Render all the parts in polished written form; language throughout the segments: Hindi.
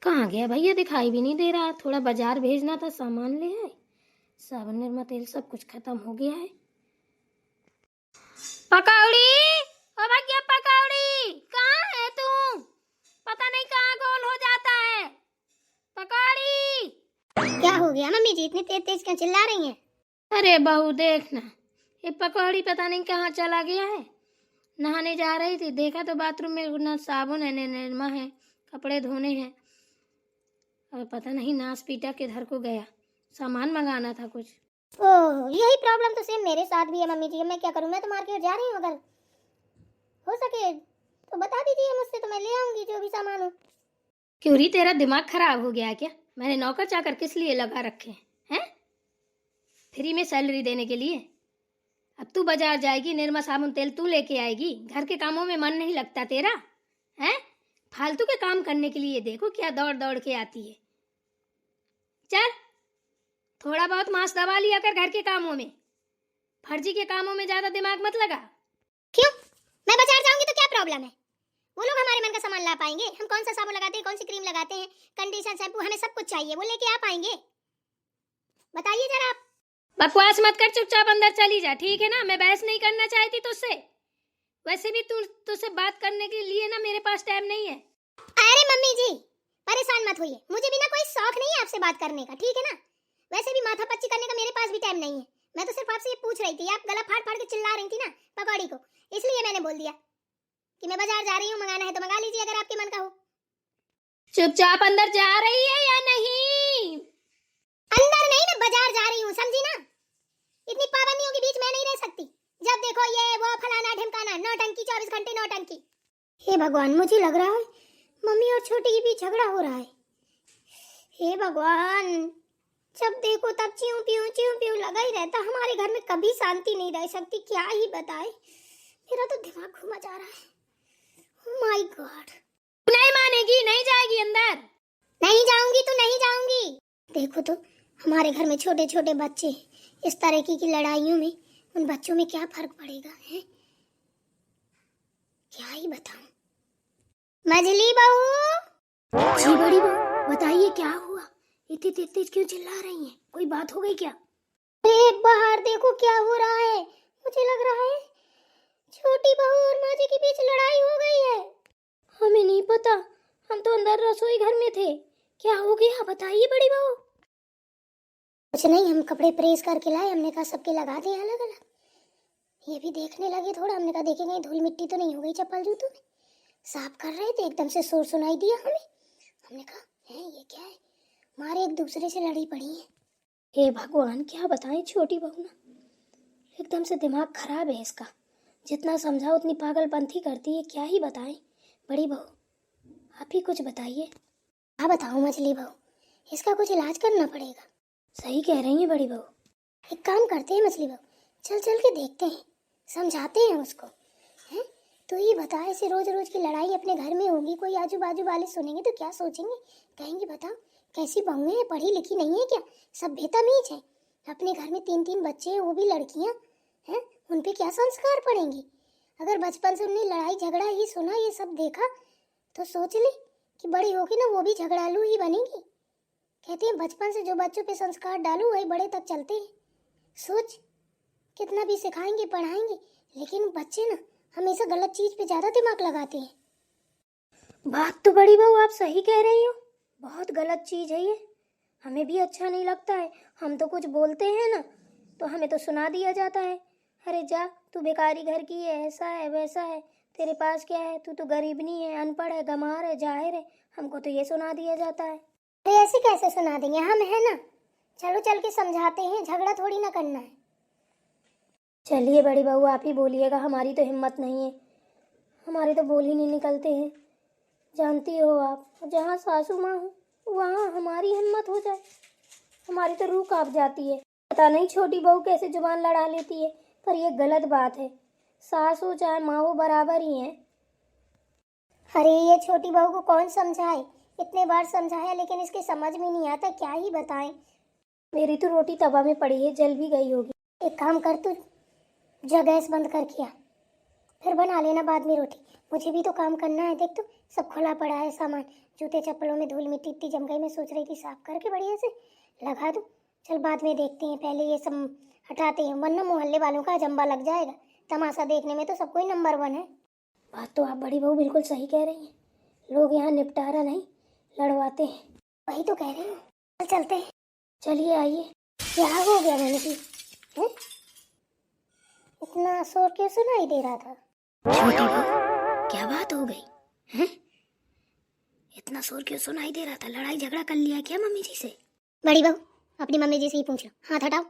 कहाँ गया भैया, दिखाई भी नहीं दे रहा। थोड़ा बाजार भेजना था, सामान ले आए। साबुन, निरमा, तेल सब कुछ खत्म हो गया है। पकौड़ी, ओ भैया पकौड़ी, कहाँ है तू? पता नहीं कहाँ गोल हो जाता है। पकौड़ी। क्या हो गया मम्मी जी, इतनी तेज तेज क्यों चिल्ला रही हैं? अरे बहू देखना, ये पकौड़ी पता नहीं कहाँ चला गया है। नहाने जा रही थी, देखा तो बाथरूम में ना साबुन है न निरमा है, कपड़े धोने हैं। और पता नहीं नास पीटा किधर को गया। सामान मंगाना था कुछ। ओह, यही प्रॉब्लम तो सेम मेरे साथ भी है मम्मी जी। मैं क्या करूं, मैं तो मार्केट जा रही हूँ। अगर हो सके तो बता दीजिए मुझसे, तो मैं ले आऊंगी जो भी सामान हो। क्यों री, तेरा दिमाग खराब हो गया है क्या? मैंने नौकर चाकर किस लिए लगा रखे हैं? फ्री में सैलरी देने के लिए? अब तू बाजार जाएगी, निरमा साबुन तेल तू लेके आएगी। घर के कामों में मन नहीं लगता तेरा? हैं? फालतू के काम करने के लिए देखो क्या दौड़ दौड़ के आती है। चल, थोड़ा बहुत मांस दबा लिया कर घर के कामों में। फर्जी के कामों में ज्यादा दिमाग मत लगा। क्यों? मैं बाजार जाऊंगी तो क्या प्रॉब्लम है? वो लोग हमारे मन का सामान ला पाएंगे? हम कौन सा साबुन लगाते हैं, कौन सी क्रीम लगाते हैं, कंडीशनर, शैम्पू, हमें सब कुछ चाहिए, वो लेके आ पाएंगे? बताइए जरा आप। बकवास मत कर, चुपचाप अंदर चली जा, ठीक है ना? मैं बहस नहीं करना चाहती तुझसे। वैसे भी तुझसे बात करने के लिए ना मेरे पास टाइम नहीं है। अरे मम्मी जी, परेशान मत होइए, मुझे भी ना कोई शौक नहीं है आपसे बात करने का, ठीक है ना? वैसे भी माथा पच्ची करने का मेरे पास भी टाइम नहीं है। मैं तो सिर्फ आपसे ये पूछ रही थी, आप गला फाड़ फाड़ के चिल्ला रही थी ना पकौड़ी को, इसलिए मैंने बोल दिया कि मैं बाजार जा रही हूँ, मंगाना है तो मंगा लीजिए अगर आपके मन का हो। चुपचाप अंदर जा रही है या नहीं? अंदर नहीं, मैं बाजार जा रही हूँ, समझी ना? इतनी पाबंदियों के बीच मैं नहीं रह सकती। जब देखो ये वो फलाना ढिमकाना, नौटंकी, 24 घंटे नौटंकी। हे भगवान, मुझे लग रहा है मम्मी और छोटी के बीच झगड़ा हो रहा है। हे भगवान, जब देखो तब च्यूं प्यूं लगा ही रहता। हमारे घर में कभी शांति नहीं रह सकती, क्या ही बताए। मेरा तो दिमाग घुमा जा रहा है। Oh my God. नहीं मानेगी, नहीं जाएगी अंदर? नहीं जाऊंगी तो नहीं जाऊंगी। देखो तो हमारे घर में छोटे छोटे बच्चे, इस तरह की लड़ाइयों में उन बच्चों में क्या फर्क पड़ेगा है? क्या ही बताऊं। मझली बहू। जी बड़ी बहू, बताइए क्या हुआ? इतनी तेज तेज क्यों चिल्ला रही हैं? कोई बात हो गई क्या? अरे बाहर देखो क्या हो रहा है। मुझे लग रहा है छोटी बहू और माँ जी के बीच लड़ाई हो गई है। हमें नहीं पता, हम तो अंदर रसोई घर में थे। क्या हो गया बताइए बड़ी बहू। कुछ नहीं, हम कपड़े प्रेस करके लाए, हमने कहा सबके लगा दिए अलग अलग। ये भी देखने लगे थोड़ा, हमने कहा देखें कहीं धूल मिट्टी तो नहीं हो गई चप्पल जूतों में। साफ कर रहे थे, एकदम से शोर सुनाई दिया हमें। हमने कहा है ये क्या है, मारे एक दूसरे से लड़ी पड़ी है। हे भगवान, क्या बताएं छोटी बहू ना, एकदम से दिमाग खराब है इसका। जितना समझाओ उतनी पागलपंथी करती है, क्या ही बताएं। बड़ी बहू आप ही कुछ बताइए। हाँ बताओ मछली बहू, इसका कुछ इलाज करना पड़ेगा। सही कह रही है बड़ी बहू। एक काम करते हैं मछली बहू, चल चल के देखते हैं, समझाते हैं उसको। हैं तो ये बता, ऐसे रोज रोज की लड़ाई अपने घर में होगी, कोई आजू बाजू वाले सुनेंगे तो क्या सोचेंगे? कहेंगे बताओ कैसी बहू है, पढ़ी लिखी नहीं है क्या, सब बेतमीज है। अपने घर में 3-3 बच्चे हैं, वो भी लड़कियां हैं, उन पे क्या संस्कार पड़ेंगे? अगर बचपन से उन्हें लड़ाई झगड़ा ये सुना, ये सब देखा, तो सोच ले कि बड़ी होगी ना वो भी झगड़ालू ही बनेगी। कहते हैं बचपन से जो बच्चों पे संस्कार डालो वही बड़े तक चलते हैं। सोच, कितना भी सिखाएंगे पढ़ाएंगे, लेकिन बच्चे ना हमेशा गलत चीज पे ज्यादा दिमाग लगाते हैं। बात तो बड़ी बहू आप सही कह रही हो, बहुत गलत चीज है ये। हमें भी अच्छा नहीं लगता है। हम तो कुछ बोलते हैं ना तो हमें तो सुना दिया जाता है, अरे जा तू बेकारी घर की है, ऐसा है वैसा है, तेरे पास क्या है, तू तो गरीबनी है, अनपढ़ है, गंवार है, जाहिर है। हमको तो ये सुना दिया जाता है। अरे ऐसे कैसे सुना देंगे, हम है ना, चलो चल के समझाते हैं, झगड़ा थोड़ी ना करना है। चलिए बड़ी बहू आप ही बोलिएगा, हमारी तो हिम्मत नहीं है, हमारे तो बोल ही नहीं निकलते हैं। जानती हो आप, जहाँ सासू माँ हो वहाँ हमारी हिम्मत हो जाए, हमारी तो रूह कांप जाती है। पता नहीं छोटी बहू कैसे जुबान लड़ा लेती है, पर ये गलत बात है। सास हो चाहे माँ हो बराबर ही है। अरे ये छोटी बहू को कौन समझाए, इतने बार समझाया लेकिन इसके समझ में नहीं आता, क्या ही बताएं। मेरी तो रोटी तवा में पड़ी है, जल भी गई होगी। एक काम कर, तू जा गैस बंद कर किया, फिर बना लेना बाद में रोटी। मुझे भी तो काम करना है, देख तो सब खुला पड़ा है सामान, जूते चप्पलों में धूल मिट्टी इतनी जम गई, मैं सोच रही थी साफ करके बढ़िया से लगा दूं। चल बाद में देखते हैं, पहले ये सब हटाते हैं, वरना मोहल्ले वालों का जंबा लग जाएगा। तमाशा देखने में तो सबको ही नंबर 1 है। बात तो आप बड़ी बहू बिल्कुल सही कह रही हैं, लोग यहाँ निपटारा नहीं लड़वाते हैं। वही तो कह रही हूँ, चल चलते हैं। चलिए आइए। क्या हो गया मैंने की है? इतना शोर क्यों सुनाई दे रहा था? छोटी बहू क्या बात हो गई है? इतना शोर क्यों सुनाई दे रहा था? लड़ाई झगड़ा कर लिया क्या मम्मी जी से? बड़ी बहू अपनी मम्मी जी से ही पूछ लो। हाथ हटाओ,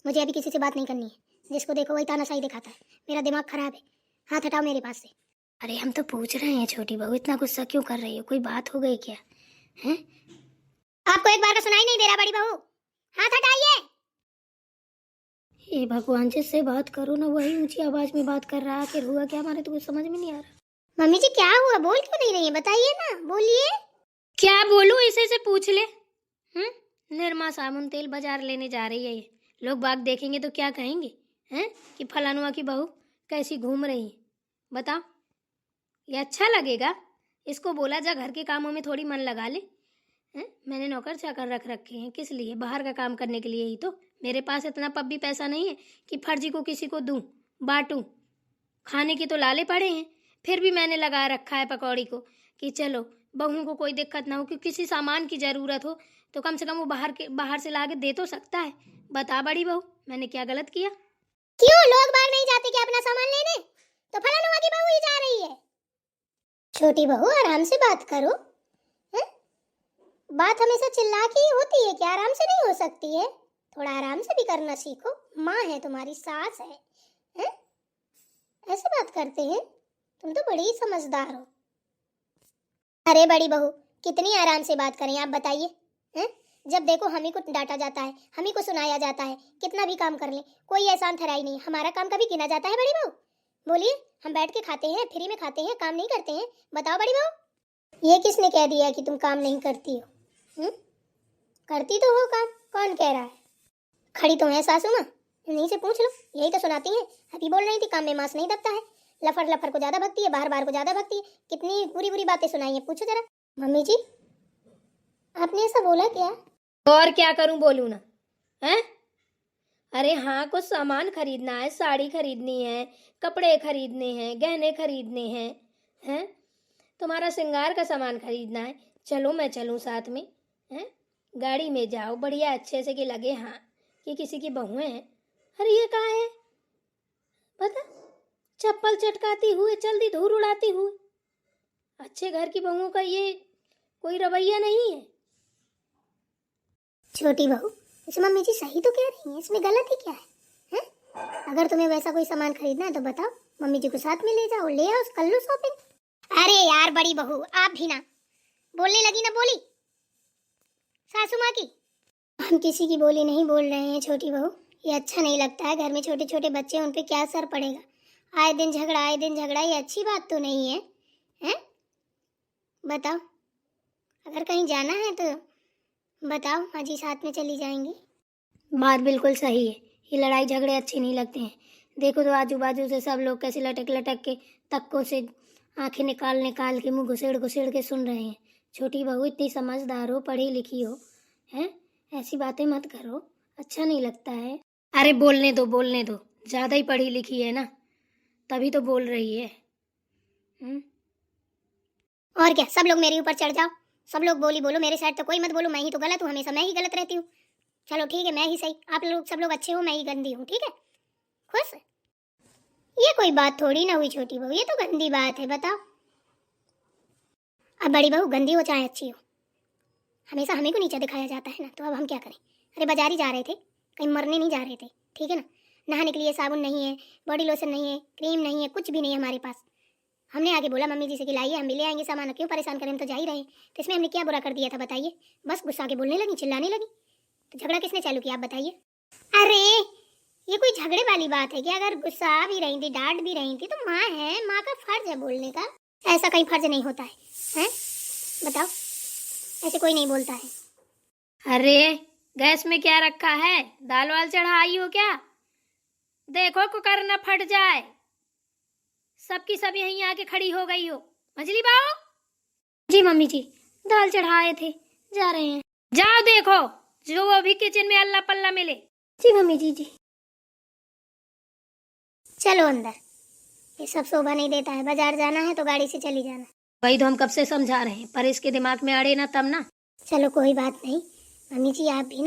मुझे अभी किसी से बात नहीं करनी है। जिसको देखो वही तानाशाही दिखाता है, मेरा दिमाग खराब है। हाथ हटाओ मेरे पास से। अरे हम तो पूछ रहे हैं छोटी बहू, इतना गुस्सा क्यों कर रही हो? कोई बात हो गई क्या है? आपको एक बार का सुनाई नहीं दे रहा बड़ी बहू? हाथ हटाइए। हे भगवान, जिससे बात करो ना वही ऊंची आवाज में बात कर रहा है। आखिर हुआ क्या? हमारे तो कुछ समझ में नहीं आ रहा। मम्मी जी क्या हुआ? बोल क्यों नहीं रही है? बताइए ना, बोलिए। क्या बोलूं? इसे से पूछ ले। निर्मा साबुन तेल बाजार लेने जा रही है ये। लोग बाग देखेंगे तो क्या कहेंगे हैं कि फलानुआ की बहू कैसी घूम रही है। बताओ, ये अच्छा लगेगा? इसको बोला जा घर के कामों में थोड़ी मन लगा ले। हैं? मैंने नौकर चाकर रख रखे हैं, किस लिए? बाहर का काम करने के लिए ही तो। मेरे पास इतना पब्बी पैसा नहीं है कि फर्जी को किसी को दूं बांटूं। खाने के तो लाले पड़े हैं, फिर भी मैंने लगा रखा है पकौड़ी को कि चलो बहू को कोई दिक्कत ना हो, कि किसी सामान की जरूरत हो तो कम से कम वो बाहर से ला के दे तो सकता है। बता बड़ी बहू, मैंने क्या गलत किया? क्यों लोग बाहर नहीं जाते क्या अपना सामान लेने? तो फलानुआ की बहू ही जा रही है। छोटी बहू आराम से बात करो। हैं? बात हमेशा चिल्ला के ही होती है क्या? आराम से नहीं हो सकती है? थोड़ा आराम से भी करना सीखो। माँ है तुम्हारी, सास है, हैं? ऐसे बात करते हैं? तुम तो बड़ी ही समझदार हो। अरे बड़ी बहू कितनी आराम से बात करें आप बताइए? हैं? जब देखो हम ही को डांटा जाता है, हम ही को सुनाया जाता है। कितना भी काम कर ले कोई एहसान ठहराई नहीं। हमारा काम कभी गिना जाता है बड़ी बहू? बोलिए, हम बैठ के खाते हैं, फ्री में खाते हैं, काम नहीं करते हैं? बताओ बड़ी बहू। ये किसने कह दिया कि तुम काम नहीं करती हो? करती तो हो काम, कौन कह रहा है? खड़ी तो है सासू माँ, इन्हीं से पूछ लो, यही तो सुनाती हैं। अभी बोल रही थी काम में मांस नहीं दबता है, लफर लफर को ज्यादा भगती है, बाहर बाहर को ज्यादा भगती है। कितनी बुरी बुरी बातें सुनाई है, पूछो जरा। मम्मी जी आपने ऐसा बोला क्या? और क्या करूं, बोलूं ना? हैं? अरे हाँ, कुछ सामान खरीदना है, साड़ी खरीदनी है, कपड़े खरीदने हैं, गहने खरीदने हैं? तुम्हारा श्रृंगार का सामान खरीदना है, चलो मैं चलूं साथ में? हैं? गाड़ी में जाओ बढ़िया अच्छे से कि लगे हाँ कि किसी की बहू है। अरे ये कहाँ है? पता, चप्पल चटकाती हुए चलती धूल उड़ाती हुए। अच्छे घर की बहुओं का ये कोई रवैया नहीं है। छोटी बहू इस मम्मी जी सही तो कह रही हैं, इसमें गलत ही क्या है? अगर तुम्हें वैसा कोई सामान खरीदना है तो बताओ, मम्मी जी को साथ में ले जाओ, ले आओ, कर लो शॉपिंग। अरे यार बड़ी बहू आप भी ना बोलने लगी ना बोली सासू माँ की। हम किसी की बोली नहीं बोल रहे हैं छोटी बहू, ये अच्छा नहीं लगता है। घर में छोटे छोटे बच्चे हैं, उन पे क्या असर पड़ेगा? आए दिन झगड़ा, ये अच्छी बात तो नहीं है, हैं? बताओ, अगर कहीं जाना है तो बताओ, आज ही साथ में चली जाएंगी। बात बिल्कुल सही है, ये लड़ाई झगड़े अच्छे नहीं लगते हैं। देखो तो आजू बाजू से सब लोग कैसे लटक लटक के तक्कों से आंखें निकाल निकाल के मुंह घुसेड़ घुसेड़ के सुन रहे हैं। छोटी बहू इतनी समझदार हो, पढ़ी लिखी हो, हैं? ऐसी बातें मत करो, अच्छा नहीं लगता है। अरे बोलने दो, ज्यादा ही पढ़ी लिखी है ना, तभी तो बोल रही है। और क्या, सब लोग मेरे ऊपर चढ़ जाओ, सब लोग बोली बोलो, मेरे साइड तो कोई मत बोलो। मैं ही तो गलत हूँ, हमेशा मैं ही गलत रहती हूँ। चलो ठीक है, मैं ही सही, आप लोग सब लोग अच्छे हो, मैं ही गंदी हूँ, ठीक है? खुश? ये कोई बात थोड़ी ना हुई छोटी बहू, ये तो गंदी बात है। बताओ, अब बड़ी बहू गंदी हो चाहे अच्छी हो, हमेशा हमें को नीचा दिखाया जाता है ना, तो अब हम क्या करें? अरे बाजार ही जा रहे थे, कहीं मरने नहीं जा रहे थे, ठीक है ना? नहाने के लिए साबुन नहीं है, बॉडी लोशन नहीं है, क्रीम नहीं है, कुछ भी नहीं है हमारे पास। हमने आगे बोला मम्मी जी से कि लाइए, हम भी ले आएंगे सामान, क्यों परेशान करें, हम तो जा ही रहे हैं। तो इसमें हमने क्या बुरा कर दिया था बताइए? बस गुस्सा के बोलने लगी, चिल्लाने लगी, तो झगड़ा किसने चालू किया आप बताइए? अरे ये कोई झगड़े वाली बात है कि अगर गुस्सा भी रही थी, डांट भी रही थी, तो माँ है, माँ का फर्ज है बोलने का। ऐसा कहीं फर्ज नहीं होता है? बताओ, ऐसे कोई नहीं बोलता है। अरे गैस में क्या रखा है? दाल वाल चढ़ाई हो क्या? देखो कुकर न फट जाए। सबकी सब यहीं आके खड़ी हो गई हो। मछली बाओ। जी मम्मी जी, दाल चढ़ाए थे, जा रहे हैं। जाओ देखो जो अभी किचन में अल्लाह पल्ला मिले। जी मम्मी जी। चलो अंदर, ये सब शोभा नहीं देता है। बाजार जाना है तो गाड़ी से चली जाना। वही तो हम कब से समझा रहे हैं, पर इसके दिमाग में अड़े ना तब ना। चलो कोई बात नहीं मम्मी जी, आप भी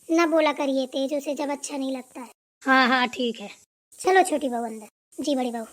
ना बोला करिए तेज उसे जब अच्छा नहीं लगता है। हाँ ठीक है। चलो छोटी बहू अंदर। जी बड़ी बहू।